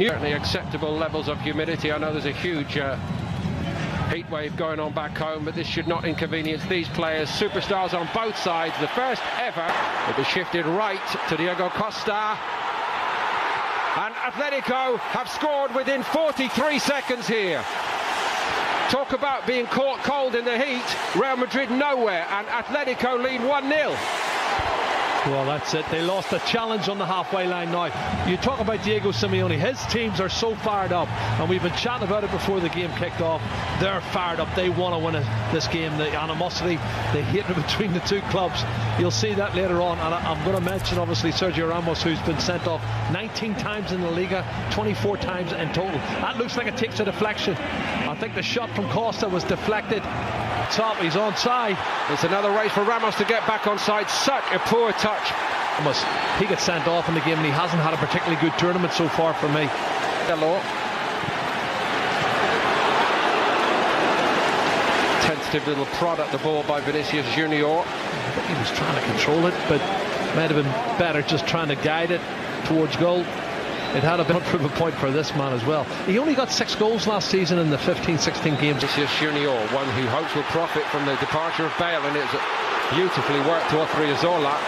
Certainly acceptable levels of humidity. I know there's a huge heat wave going on back home, but this should not inconvenience these players. Superstars on both sides. The first ever. It was shifted right to Diego Costa. And Atletico have scored within 43 seconds here. Talk about being caught cold in the heat. Real Madrid nowhere, and Atletico lead 1-0. Well, that's it. They lost the challenge on the halfway line now. You talk about Diego Simeone. His teams are so fired up, and we've been chatting about it before the game kicked off. They're fired up. They want to win this game. The animosity, the hatred between the two clubs. You'll see that later on. And I'm going to mention, obviously, Sergio Ramos, who's been sent off 19 times in the Liga, 24 times in total. That looks like it takes a deflection. I think the shot from Costa was deflected. Top, he's onside. It's another race for Ramos to get back onside. Such a poor touch. He gets sent off in the game, and he hasn't had a particularly good tournament so far for me. Hello. Tentative little prod at the ball by Vinicius Junior. I think he was trying to control it, but might have been better just trying to guide it towards goal. It had a bit of a point for this man as well. He only got 6 goals last season in the 15-16 games. Vinicius Junior, one who hopes will profit from the departure of Bale, and it's beautifully worked to Odriozola.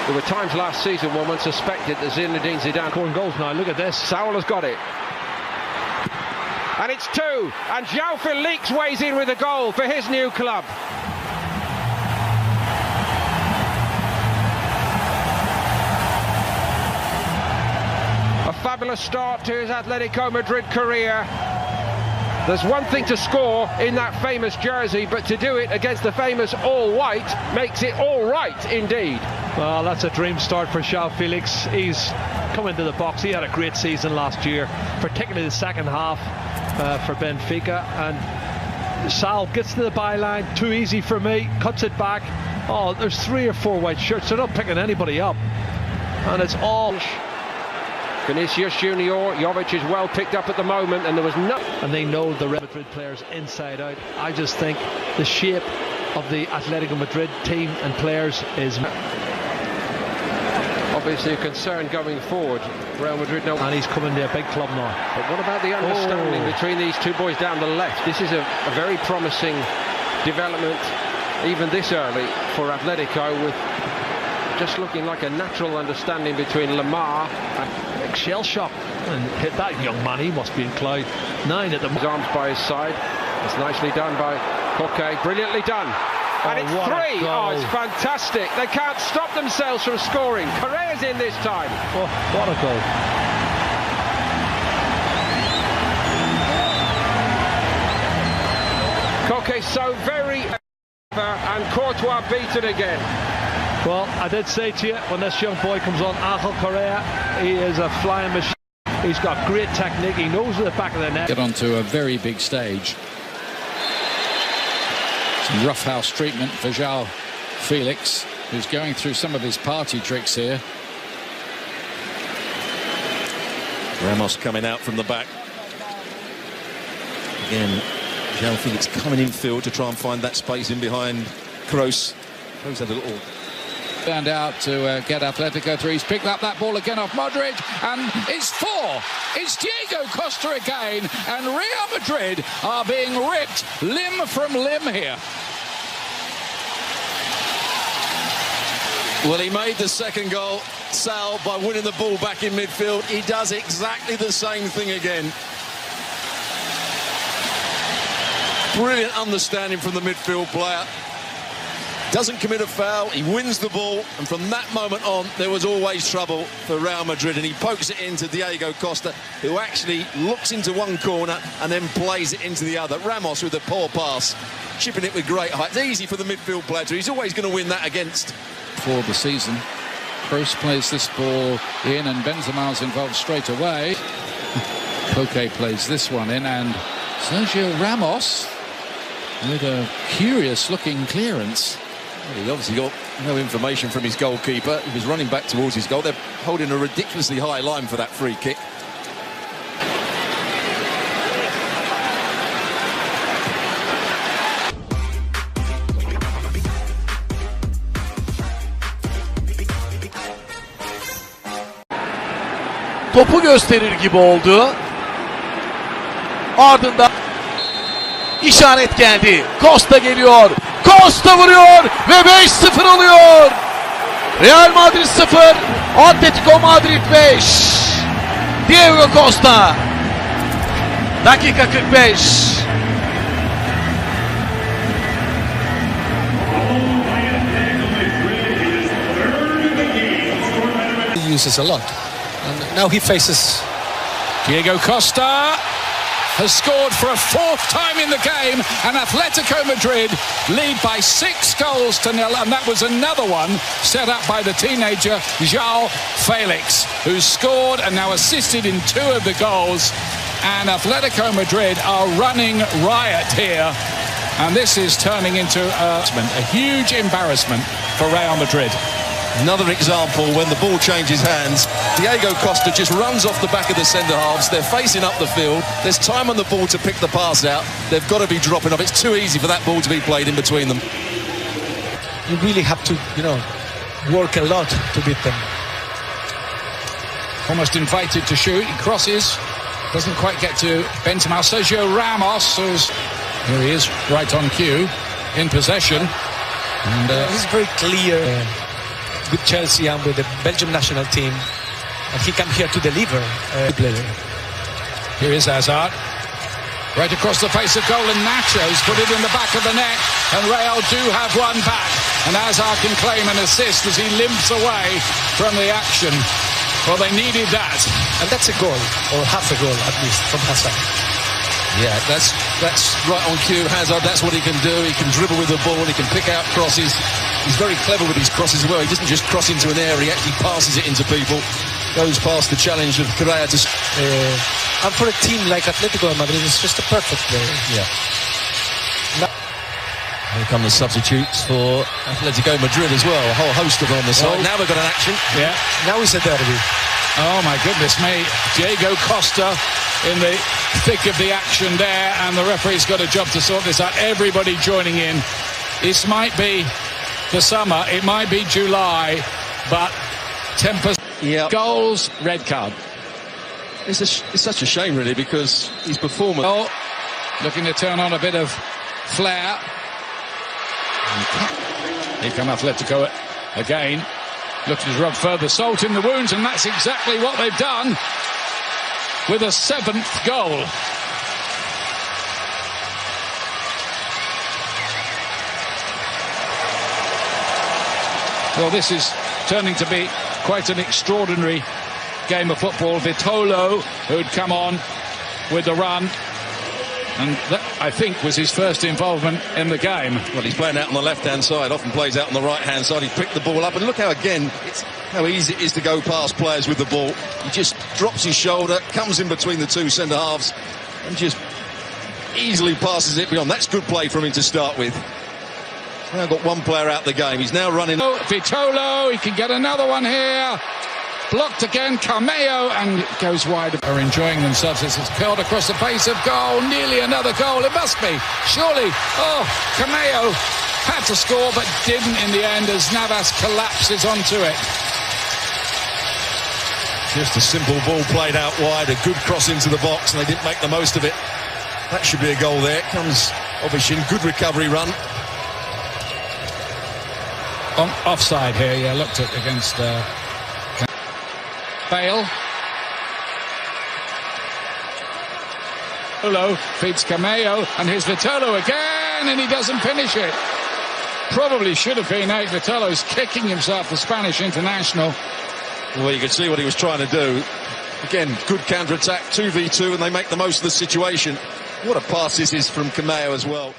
There were times last season when one suspected that Zinedine Zidane scoring goals now. Look at this. Saul has got it. And it's 2. And João Felix weighs in with a goal for his new club. A fabulous start to his Atletico Madrid career. There's one thing to score in that famous jersey, but to do it against the famous all-white makes it all right indeed. Well, that's a dream start for João Felix. He's come into the box. He had a great season last year, particularly the second half for Benfica. And Sal gets to the byline, too easy for me, cuts it back. Oh, there's 3 or 4 white shirts. They're not picking anybody up. And it's all... Vinicius Junior, Jovic is well picked up at the moment, and there was no... And they know the Real Madrid players inside out. I just think the shape of the Atletico Madrid team and players is... Obviously a concern going forward. Real Madrid know... And he's coming to a big club now. But what about the understanding between these two boys down the left? This is a very promising development, even this early, for Atletico, with just looking like a natural understanding between Lamar and... Shell shock and hit that young man. He must be in cloud 9 at the his arms by his side. It's nicely done by Koke, brilliantly done. And it's 3. Oh, it's fantastic. They can't stop themselves from scoring. Correa's in this time. Oh, what a goal. Koke so very and Courtois beaten again. Well, I did say to you, when this young boy comes on, Angel Correa, he is a flying machine. He's got great technique. He knows the back of the net. Get onto a very big stage. Some roughhouse treatment for João Felix, who's going through some of his party tricks here. Ramos coming out from the back. Again, João Felix coming in field to try and find that space in behind Kroos. Kroos had a little... Turned out to get Atletico through. He's picked up that ball again off Modric, and it's 4. It's Diego Costa again, and Real Madrid are being ripped limb from limb here. Well, he made the second goal, Sal, by winning the ball back in midfield. He does exactly the same thing again. Brilliant understanding from the midfield player. Doesn't commit a foul, he wins the ball, and from that moment on there was always trouble for Real Madrid, and he pokes it into Diego Costa, who actually looks into one corner and then plays it into the other. Ramos with a poor pass, chipping it with great height. It's easy for the midfield player, he's always going to win that against. For the season, Kroos plays this ball in, and Benzema's involved straight away. Koke plays this one in, and Sergio Ramos with a curious looking clearance. He obviously got no information from his goalkeeper. He was running back towards his goal. They're holding a ridiculously high line for that free kick. topu gösterir gibi oldu. Ardından işaret geldi. Costa geliyor. Costa vuruyor ve 5-0 oluyor. Real Madrid 0, Atletico Madrid 5. Diego Costa. Dakika 45. He uses a lot, and now he faces. Diego Costa has scored for a fourth time in the game, and Atletico Madrid lead by 6 goals to 0, and that was another one set up by the teenager João Felix, who scored and now assisted in 2 of the goals. And Atletico Madrid are running riot here, and this is turning into a huge embarrassment for Real Madrid. Another example when the ball changes hands. Diego Costa just runs off the back of the centre-halves. They're facing up the field. There's time on the ball to pick the pass out. They've got to be dropping off. It's too easy for that ball to be played in between them. You really have to, work a lot to beat them. Almost invited to shoot. He crosses. Doesn't quite get to Benzema. Sergio Ramos, here he is, right on cue, in possession. And he's very clear with Chelsea and with the Belgium national team, and he came here to deliver. Here is Hazard, right across the face of goal, and Nacho's put it in the back of the net, and Real do have one back, and Hazard can claim an assist as he limps away from the action. Well, they needed that. And that's a goal, or half a goal at least, from Hazard. Yeah, that's right on cue. Hazard, that's what he can do. He can dribble with the ball, he can pick out crosses. He's very clever with his crosses as well. He doesn't just cross into an area, he actually passes it into people. Goes past the challenge of Correa to... And for a team like Atletico Madrid, it's just a perfect play. Yeah. Here come the substitutes for Atletico Madrid as well. A whole host of them on the side. Now we've got an action. Yeah. Now it's a derby. Oh my goodness me. Diego Costa in the thick of the action there, and the referee's got a job to sort this out. Everybody joining in. This might be the summer, it might be July, but tempers. Yeah. Goals, red card. It's such a shame, really, because his performance... Oh, looking to turn on a bit of flair. Here come Atletico again, looking to rub further salt in the wounds, and that's exactly what they've done with a 7th goal. Well, this is turning to be quite an extraordinary game of football. Vitolo, who'd come on with the run, and that, I think, was his first involvement in the game. Well, he's playing out on the left-hand side, often plays out on the right-hand side. He picked the ball up, and look how, again, how easy it is to go past players with the ball. He just drops his shoulder, comes in between the 2 centre-halves, and just easily passes it beyond. That's good play from him to start with. He's now got 1 player out the game. He's now running... Oh, Vitolo, he can get another one here. Blocked again, Cameo, and goes wide. Are enjoying themselves as it's curled across the face of goal. Nearly another goal. It must be, surely. Oh, Cameo had to score, but didn't in the end as Navas collapses onto it. Just a simple ball played out wide, a good cross into the box, and they didn't make the most of it. That should be a goal there. Comes Obishin, good recovery run. On offside here, yeah, looked at against Bale. Vitolo feeds Cameo, and here's Vitolo again, and he doesn't finish it. Probably should have been out. Vitolo's kicking himself, the Spanish international. Well, you could see what he was trying to do. Again, good counter-attack, 2v2, and they make the most of the situation. What a pass this is from Cameo as well.